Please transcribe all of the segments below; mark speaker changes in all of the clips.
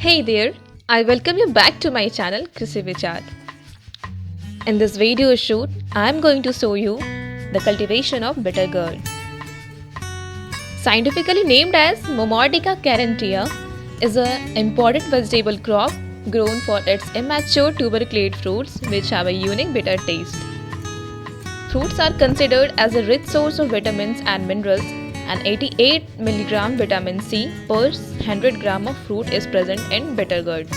Speaker 1: Hey there, I welcome you back to my channel Krishi Vichar. In this video shoot, I am going to show you the cultivation of bitter gourd. Scientifically named as Momordica carantia, is an important vegetable crop grown for its immature tuberculate fruits which have a unique bitter taste. Fruits are considered as a rich source of vitamins and minerals, and 88 mg vitamin C per 100 gram of fruit is present in bitter gourd.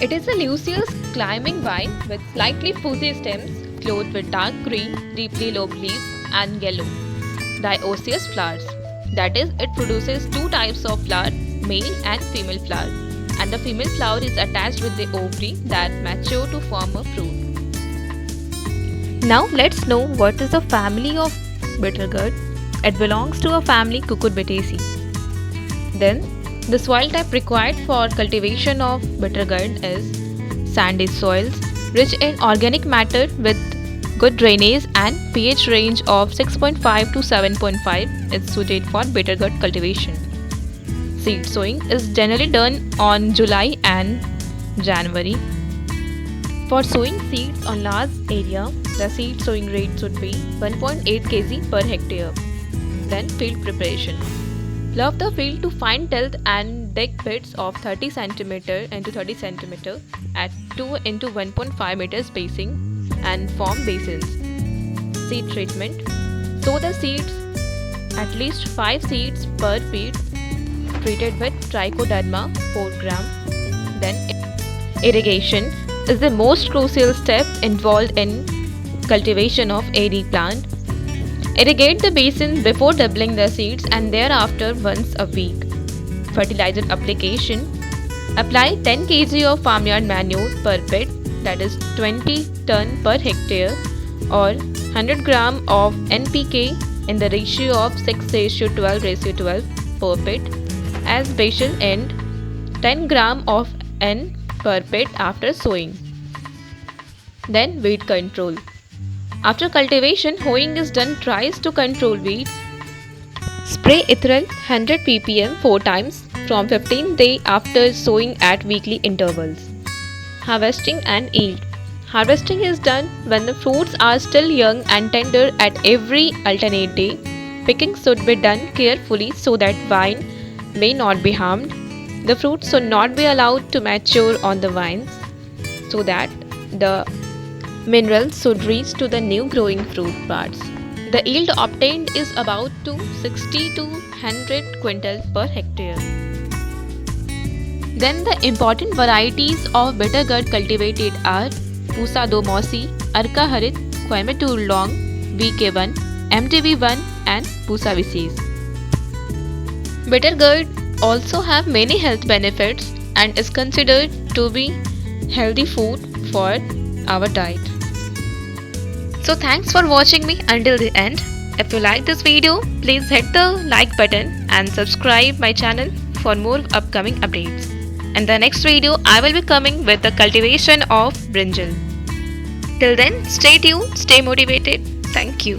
Speaker 1: It is a leafless climbing vine with slightly fuzzy stems clothed with dark green, deeply lobed leaves and yellow, dioecious flowers. That is, it produces two types of flower, male and female flower, and the female flower is attached with the ovary that mature to form a fruit. Now let's know what is the family of bitter gourd. It belongs to a family Cucurbitaceae. Then, the soil type required for cultivation of bitter gourd is sandy soils rich in organic matter with good drainage and pH range of 6.5 to 7.5 is suited for bitter gourd cultivation. Seed sowing is generally done on July and January. For sowing seeds on large area, the seed sowing rate should be 1.8 kg per hectare. Then field preparation. Plough the field to fine tilth and dig pits of 30 cm into 30 cm at 2 into 1.5 meter spacing and form basins. Seed treatment. Sow the seeds, at least 5 seeds per feet, treated with trichoderma 4 gram. Then irrigation is the most crucial step involved in cultivation of any plant. Irrigate the basin before doubling the seeds and thereafter once a week. Fertilizer application. Apply 10 kg of farmyard manure per pit, that is 20 ton per hectare, or 100 gram of NPK in the ratio of 6:12:12 per pit as basal end, 10 gram of N per pit after sowing. Then weed control. After cultivation, hoeing is done thrice to control weeds. Spray Ethereal 100 ppm 4 times from 15th day after sowing at weekly intervals. Harvesting and yield. Harvesting is done when the fruits are still young and tender at every alternate day. Picking should be done carefully so that vine may not be harmed. The fruits should not be allowed to mature on the vines so that the minerals should reach to the new growing fruit parts. The yield obtained is about 60 to 100 quintals per hectare. Then the important varieties of bitter gourd cultivated are Pusa domosi, Arka Harit, Coimbatore Long, VK1, MTV1 and Pusa Vices. Bitter gourd also have many health benefits and is considered to be healthy food for our diet. So thanks for watching me until the end. If you like this video, please hit the like button and subscribe my channel for more upcoming updates. In the next video, I will be coming with the cultivation of brinjal. Till then, stay tuned, stay motivated. Thank you.